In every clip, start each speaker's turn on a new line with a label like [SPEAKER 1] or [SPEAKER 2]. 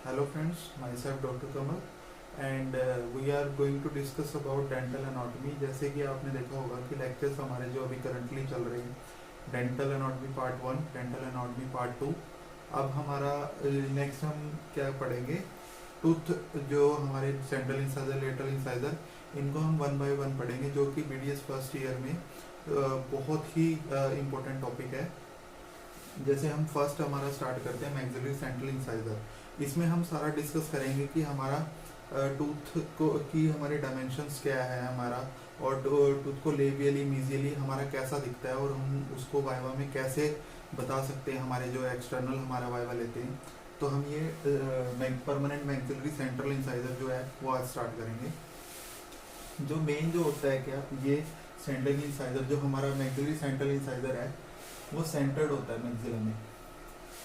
[SPEAKER 1] Hello friends, myself Dr. Kamal and we are going to discuss about dental anatomy. जैसे कि आपने देखा होगा कि लेक्चर्स हमारे जो अभी करंटली चल रहे हैं, dental anatomy part 1, dental anatomy part 2। अब हमारा नेक्स्ट हम क्या पढ़ेंगे, टूथ जो हमारे सेंट्रल इंसाइजर, लेटरल इंसाइजर, इनको हम वन बाय वन पढ़ेंगे, जो कि बीडीएस फर्स्ट ईयर में बहुत ही इम्पोर्टेंट टॉपिक है। जैसे हम फर्स्ट हमारा स्टार्ट करते हैं मैक्सिलरी सेंट्रल इंसाइजर। इसमें हम सारा डिस्कस करेंगे कि हमारा टूथ को की हमारे डायमेंशंस क्या है हमारा, और टूथ को लेबियली मीजियली हमारा कैसा दिखता है, और हम उसको वाइवा में कैसे बता सकते हैं हमारे जो एक्सटर्नल हमारा वाइवा लेते हैं। तो हम ये परमानेंट मैक्सिलरी सेंट्रल इंसाइजर जो है वो आज स्टार्ट करेंगे। जो मेन जो होता है क्या, ये सेंट्रल इंसाइजर जो हमारा मैक्सिलरी सेंट्रल इंसाइजर है वो सेंटर्ड होता है मैक्सिला में,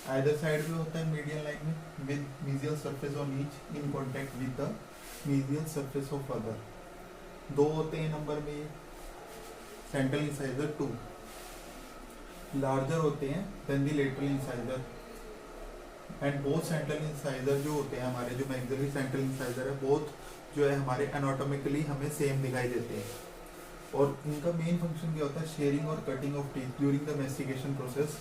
[SPEAKER 1] आइदर साइड पे होता है मीडियन लाइन में with mesial surface on each in contact with the mesial surface of other. दो होते हैं नंबर में सेंट्रल इंसाइजर, 2 लार्जर होते हैं than the lateral incisor. And both central incisor जो होते हैं हमारे, जो मैक्सिलरी सेंट्रल इंसाइजर है, बोथ जो है हमारे एनाटॉमिकली हमें सेम दिखाई देते हैं। और इनका मेन फंक्शन क्या होता है, शेयरिंग और cutting of teeth during the mastication process.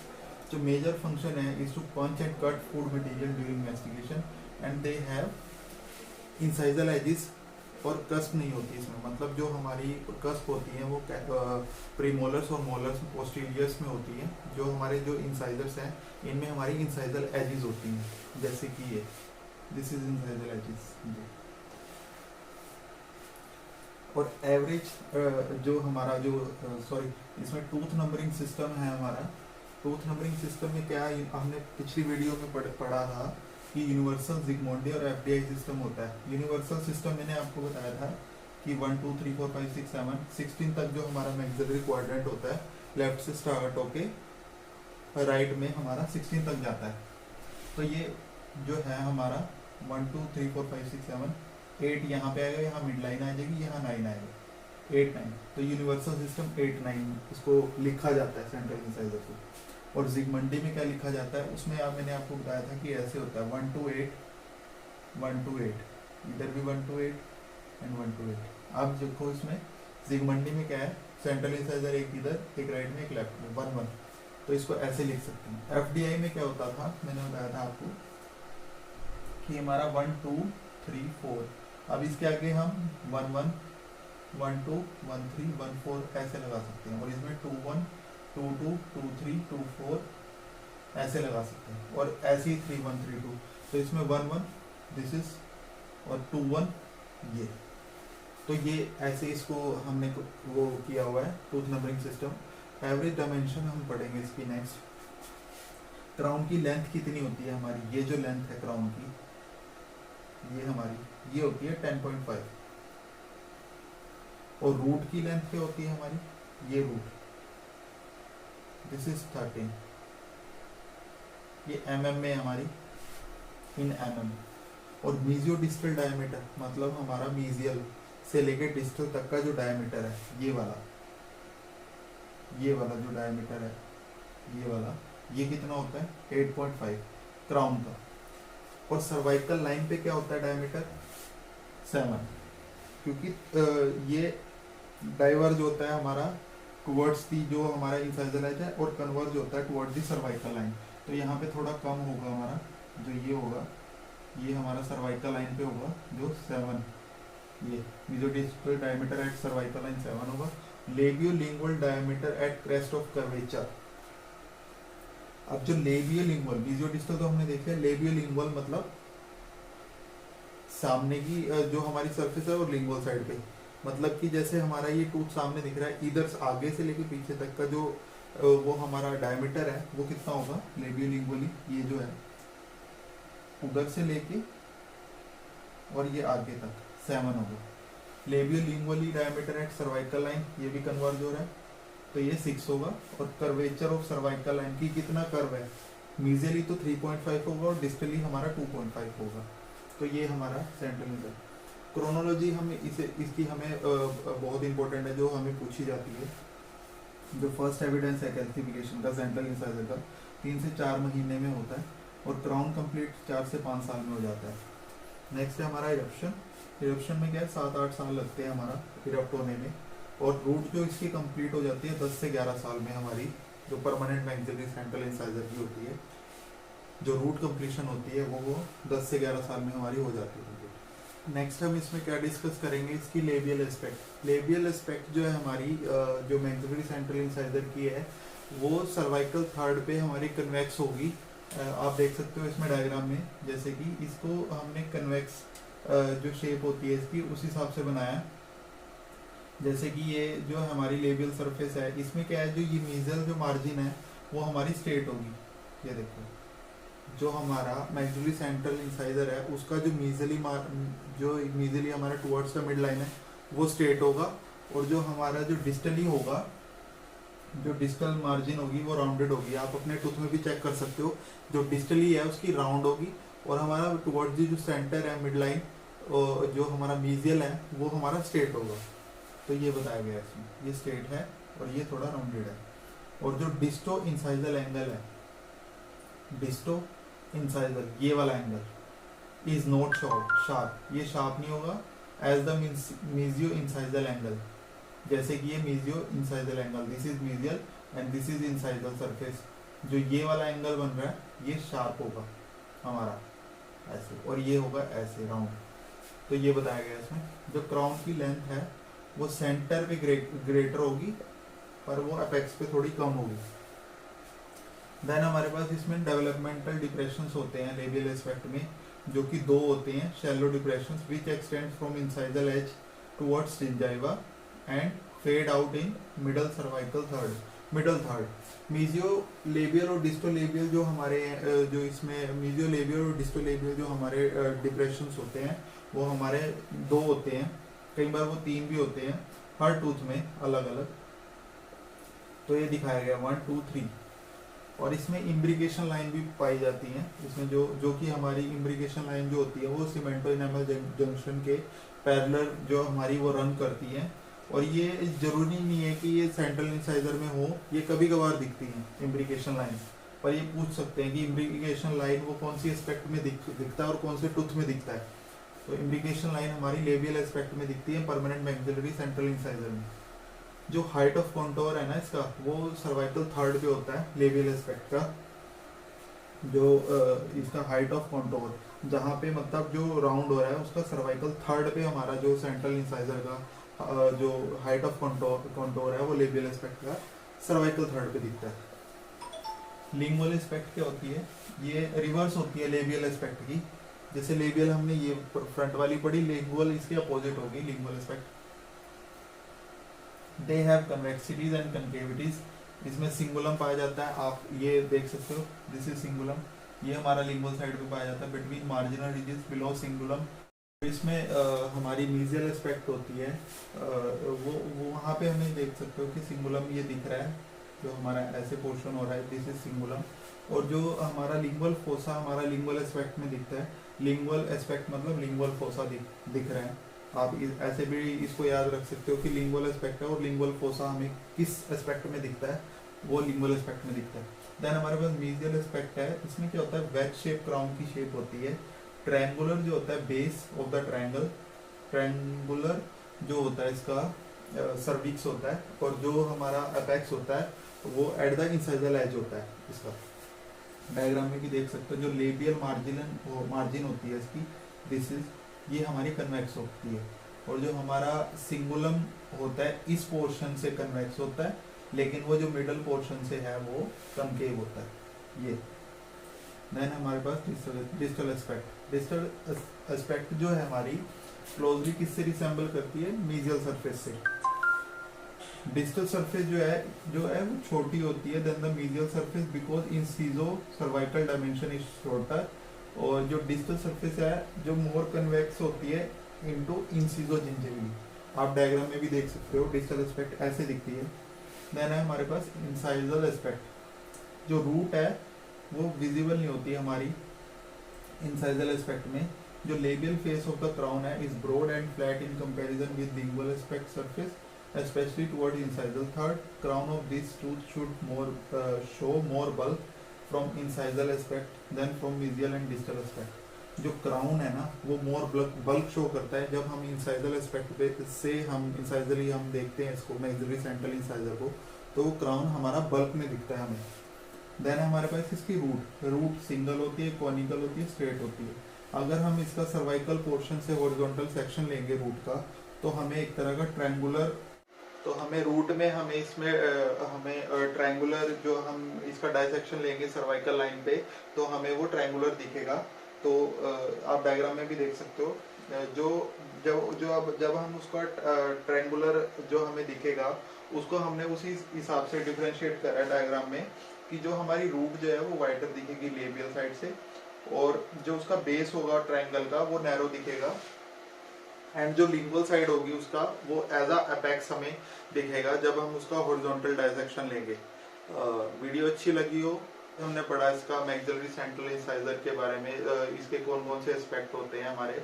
[SPEAKER 1] जो मेजर फंक्शन है is to punch and cut food material during mastication, and they have incisal edges, और कस्प नहीं होती इसमें, मतलब जो हमारी कस्प होती है वो प्रीमोलर्स और मोलर्स पोस्टीरियर्स में होती है। जो हमारे जो इंसाइजर्स हैं इनमें हमारी इंसाइजल एजिस होती हैं, जैसे कि ये दिस इज इंसाइजल एजिस। और एवरेज जो हमारा जो इसमें टूथ नंबरिंग सिस्टम है हमारा। टूथ नंबरिंग सिस्टम में क्या है, हमने पिछली वीडियो में पढ़ा था कि यूनिवर्सल जिग्मोंडी और एफडीआई सिस्टम होता है। यूनिवर्सल सिस्टम मैंने आपको बताया था कि 1 2 3 4 5 6 7 16 तक जो हमारा मैक्सिलरी क्वाड्रेंट होता है, लेफ्ट से स्टार्ट होके राइट में हमारा 16 तक जाता है। तो ये जो है हमारा 1 2 3 4 5 6 7 8 यहाँ पे आएगा, यहाँ मिड लाइन आ जाएगी, यहाँ 9 आएगा, 8 9। तो यूनिवर्सल सिस्टम 8 9 इसको लिखा जाता है सेंट्रल इंसाइजर को। और जिग्मंडी में क्या लिखा जाता है, उसमें मैंने आपको बताया था कि ऐसे होता है 1 2 8 1 2 8, इधर भी 1 2 8 एंड 1 2 8। आप देखो इसमें जिग्मंडी में क्या है, सेंट्रल इंसाइजर एक इधर, एक राइट में, एक लेफ्ट में, 1 1। तो इसको ऐसे लिख सकते हैं। एफडीआई में क्या होता था, मैंने बताया था आपको कि हमारा 1 2 3 4। अब इसके आगे हम 1 1 1 2 1 3 1 4 ऐसे लगा सकते हैं, और इसमें 2 1 2 2 2 3 2 4 ऐसे लगा सकते हैं, और ऐसे ही 3 1 3 2। तो इसमें 1 1 दिस इज, और 2 1 ये। तो ये ऐसे इसको हमने वो किया हुआ है tooth numbering system. Average dimension हम पढ़ेंगे इसकी नेक्स्ट। क्राउन की लेंथ कितनी होती है हमारी, ये जो लेंथ है क्राउन की, ये हमारी ये होती है 10.5। और रूट की लेंथ क्या होती है हमारी, ये रूट, दिस इज 13। ये mm में हमारी, इन mm। और मीजियो डिस्टल डायमीटर मतलब हमारा मीजियल से लेके डिस्टल तक का जो डायमीटर है, ये वाला जो डायमीटर है, ये वाला, ये कितना होता है 8.5 क्राउन का। और सर्वाइकल लाइन पे क्या होता है डायमीटर 7, क्योंकि ये डाइवर्ज होता है हमारा टुवर्ड्स दी जो हमारा इंसाइजर लाइन है, और कन्वर्ज होता है टुवर्ड्स दी सर्वाइकल लाइन। तो यहाँ पे थोड़ा कम होगा हमारा, जो ये होगा, ये हमारा सर्वाइकल लाइन पे होगा जो 7। ये mesiodistal diameter at cervical line 7 होगा। Labiolingual diameter at crest of curvature. अब जो लेबियोलिंगुअल, मीजोडिस्टल तो हमने देखा है, लेबियोलिंगुअल मतलब सामने की जो हमारी सरफेस है और लिंगुअल साइड पे, मतलब कि जैसे हमारा ये टूथ सामने दिख रहा है, इधर आगे से लेके पीछे तक का जो वो हमारा डायमीटर है वो कितना होगा लेबियोलिंगुअली, ये जो है उधर से लेके और ये आगे तक 7 होगा। लेबियोलिंगुअली डायमीटर एट सर्वाइकल लाइन, ये भी कन्वर्ज हो रहा है, तो ये 6 होगा। और कर्वेचर ऑफ सर्वाइकल लाइन की कितना कर्व है, मीजियली तो 3.5 होगा, और डिस्टली हमारा 2.5 होगा। तो ये हमारा सेंट्रल इंसाइजर। क्रोनोलॉजी हम इसकी हमें बहुत इंपॉर्टेंट है, जो हमें पूछी जाती है। जो फर्स्ट एविडेंस है कैल्सिफिकेशन का सेंट्रल इंसाइजर का 3 से 4 महीने में होता है। और क्राउन कंप्लीट 4 से 5 साल में हो जाता है। नेक्स्ट है हमारा इरप्शन। इरप्शन में क्या है 7-8 साल लगते हैं हमारा इरप्ट होने में, और रूट जो इसकी कंप्लीट हो जाती है 10 से 11 साल में हमारी जो परमानेंट मैक्सिलरी सेंट्रल इंसाइजर की होती है, जो रूट कंप्लीशन होती है वो 10 से 11 साल में हमारी हो जाती है। नेक्स्ट हम इसमें क्या डिस्कस करेंगे, इसकी लेबियल एस्पेक्ट। लेबियल एस्पेक्ट जो है हमारी जो मैक्सिलरी सेंट्रल इंसाइजर की है वो सर्वाइकल थर्ड पे हमारी कन्वेक्स होगी। आप देख सकते हो इसमें डायग्राम में, जैसे कि इसको हमने कन्वेक्स जो शेप होती है इसकी उस हिसाब से बनाया। जैसे कि ये जो हमारी लेबियल सरफेस है इसमें क्या है, जो ये मीजल जो मार्जिन है वो हमारी स्ट्रेट होगी। ये देखो जो हमारा मैक्सिलरी सेंट्रल इंसाइजर है उसका जो मीजली हमारा टुवर्ड्स का मिड लाइन है वो स्ट्रेट होगा, और जो हमारा जो डिस्टली होगा, जो डिस्टल मार्जिन होगी वो राउंडेड होगी। आप अपने टूथ में भी चेक कर सकते हो, जो डिस्टली है उसकी राउंड होगी, और हमारा टुवर्ड्स जो सेंटर है मिड लाइन जो हमारा मीजियल है वो हमारा स्ट्रेट होगा। तो ये बताया गया है इसमें, ये स्ट्रेट है और ये थोड़ा राउंडेड है। और जो डिस्टो इंसाइजल एंगल है, डिस्टो इंसाइजल ये वाला एंगल इज नॉट शार्प, ये शार्प नहीं होगा as the mesio incisal angle. जैसे कि ये mesio incisal angle, this is mesial and this is incisal surface, जो ये वाला एंगल बन रहा है ये शार्प होगा हमारा ऐसे, और ये होगा ऐसे राउंड। तो ये बताया गया इसमें। जो क्राउन की लेंथ है वो सेंटर पे ग्रेटर होगी, पर वो अपेक्स पे थोड़ी कम होगी। देन हमारे पास इसमें डेवलपमेंटल डिप्रेशंस होते हैं लेबियल एस्पेक्ट में, जो कि 2 होते हैं, shallow depressions which extend from incisal edge towards gingiva and fade out in middle cervical third. Middle third mesio labial और डिस्टो लेबियल जो हमारे जो इसमें मीजियो लेबियल और डिस्टो लेबियल जो हमारे डिप्रेशंस होते हैं वो हमारे 2 होते हैं, कई बार वो 3 भी होते हैं हर टूथ में अलग अलग। तो ये दिखाया गया 1 2 3। और इसमें इम्ब्रिकेशन लाइन भी पाई जाती हैं इसमें, जो कि हमारी इम्ब्रिकेशन लाइन जो होती है वो सीमेंटो इनेमल जंक्शन के पैरेलल जो हमारी वो रन करती है। और ये जरूरी नहीं है कि ये सेंट्रल इंसाइजर में हो, ये कभी कभार दिखती है इम्ब्रिकेशन लाइन, पर ये पूछ सकते हैं कि इम्ब्रिकेशन लाइन वो कौन सी एस्पेक्ट में दिखता है और कौन से टूथ में दिखता है। तो इम्ब्रिकेशन लाइन हमारी लेबियल एस्पेक्ट में दिखती है परमानेंट मैक्सिलरी सेंट्रल इंसाइजर में। जो हाइट ऑफ कॉन्टोर है ना इसका वो सर्वाइकल थर्ड पे होता है लेबियल एस्पेक्ट का। जो इसका हाइट ऑफ कॉन्टोर जहाँ पे मतलब जो राउंड हो रहा है उसका सर्वाइकल थर्ड पे हमारा जो सेंट्रल इंसाइजर का जो हाइट ऑफ कॉन्टोर है वो लेबियल एस्पेक्ट का सर्वाइकल थर्ड पे दिखता है। लिंगुअल एस्पेक्ट क्या होती है, ये रिवर्स होती है लेबियल एस्पेक्ट की। जैसे लेबियल हमने ये फ्रंट वाली पढ़ी, लिंगुअल इसके अपोजिट होगी lingual aspect. They have convexities and concavities. इसमें सिंगुलम पाया जाता है, आप ये देख सकते हो, दिस इज सिंगुलम, ये हमारा लिंगुअल साइड पे पाया जाता है बिटवीन मार्जिनल रिजेस बिलो सिंगुलम। इसमें हमारी मीजियल एस्पेक्ट होती है, वो वहाँ पे हमें देख सकते हो कि सिंगुलम ये दिख रहा है, जो हमारा ऐसे पोर्शन हो रहा है, दिस इज सिंगुलम। और जो हमारा लिंगुअल फोसा हमारा लिंगुअल एस्पेक्ट में दिखता है, लिंगुअल एस्पेक्ट मतलब लिंगुअल फोसा दिख रहा है। आप ऐसे भी इसको याद रख सकते हो कि लिंगुअल एस्पेक्ट है और लिंगुअल फोसा हमें किस एस्पेक्ट में दिखता है, वो लिंगुअल एस्पेक्ट में दिखता है। देन हमारे पास मीजियल एस्पेक्ट है, इसमें क्या होता है वेज शेप क्राउन की शेप होती है। ट्रायंगुलर जो होता है base of the triangle, triangular जो होता है इसका सर्विक्स होता है, और जो हमारा अपेक्स होता है वो एट द इंसाइजल एज होता है। इसका डायग्राम में भी देख सकते हो, जो लेबियल मार्जिन होती है इसकी, दिस इज ये हमारी कन्वेक्स होती है, और जो हमारा सिंगुलम होता है इस पोर्शन से कन्वेक्स होता है, लेकिन वो जो मिडल पोर्शन से है वो कनकेव होता है ये। देन हमारे पास डिस्टल एस्पेक्ट। डिस्टल एस्पेक्ट जो है हमारी क्लोजली किससे रिसेंबल करती है, मीजियल सरफेस से। डिस्टल सरफेस जो है वो छोटी होती है than the mesial surface because incisocervical dimension is shorter. और जो डिस्टल सरफेस है जो मोर कन्वेक्स होती है इनटू इंसिजो जिंजिविली। आप डायग्राम में भी देख सकते हो डिस्टल एस्पेक्ट ऐसे दिखती है। देन है हमारे पास इंसाइजल एस्पेक्ट, जो रूट है वो विजिबल नहीं होती हमारी इंसाइजल एस्पेक्ट में। जो labial face of the crown है is broad and flat in comparison with lingual aspect surface especially towards incisal third. Crown of this tooth should show more bulk, from incisal aspect, then from mesial and distal aspect. जो crown है ना वो मोर bulk show करता है। जब हम incisal aspect पे से हम इंसाइजली हम देखते हैं इसको, मैक्सिलरी सेंट्रल इंसाइजर को, तो वो क्राउन हमारा बल्क में दिखता है हमें। देन हमारे पास इसकी रूट सिंगल होती है, कॉनिकल होती है, स्ट्रेट होती है। अगर हम इसका सर्वाइकल पोर्शन से हॉरिजॉन्टल सेक्शन लेंगे रूट का, तो हमें एक तरह का ट्रायंगुलर, तो हमें रूट में हमें इसमें हमें ट्रायंगुलर जो हम इसका डायसेक्शन लेंगे सर्वाइकल लाइन पे, तो हमें वो ट्रायंगुलर दिखेगा। तो आप डायग्राम में भी देख सकते हो, जब हम उसका ट्रायंगुलर जो हमें दिखेगा उसको हमने उसी हिसाब से डिफरेंशिएट करा है डायग्राम में, कि जो हमारी रूट जो है वो वाइडर दिखेगी लेबियल साइड से, और जो उसका बेस होगा ट्रायंगल का वो नैरो दिखेगा, एंड जो लिंगुअल साइड होगी उसका वो एज अ अपेक्स हमें दिखेगा जब हम उसका हॉरिजॉन्टल डायसेक्शन लेंगे। वीडियो अच्छी लगी हो, हमने पढ़ा इसका मैक्सिलरी सेंट्रल इंसाइजर के बारे में, इसके कौन कौन से एस्पेक्ट होते हैं हमारे,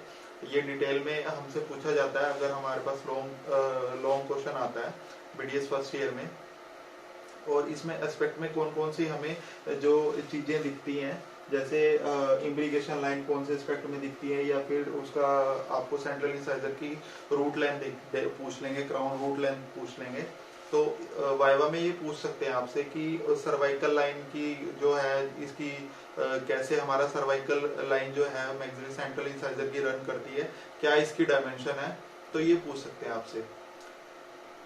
[SPEAKER 1] ये डिटेल में हमसे पूछा जाता है अगर हमारे पास लॉन्ग क्वेश्चन आता है बीडीएस फर्स्ट ईयर में। और इसमें एस्पेक्ट में कौन कौन सी हमें जो चीजें दिखती हैं, जैसे इम्ब्रिगेशन लाइन कौन से एस्पेक्ट में दिखती है, या फिर उसका आपको सेंट्रल इंसाइजर की रूट लेंथ पूछ लेंगे, क्राउन रूट लेंथ पूछ लेंगे। तो वाइवा में ये पूछ सकते हैं आपसे कि सर्वाइकल लाइन की जो है इसकी कैसे हमारा सर्वाइकल लाइन जो है मैक्सिलरी सेंट्रल इंसाइजर की रन करती है, क्या इसकी डायमेंशन है, तो ये पूछ सकते हैं आपसे।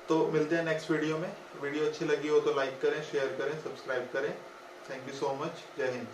[SPEAKER 1] तो मिलते हैं नेक्स्ट वीडियो में। वीडियो अच्छी लगी हो तो लाइक करें, शेयर करें, सब्सक्राइब करें। Thank you so much. जय हिंद।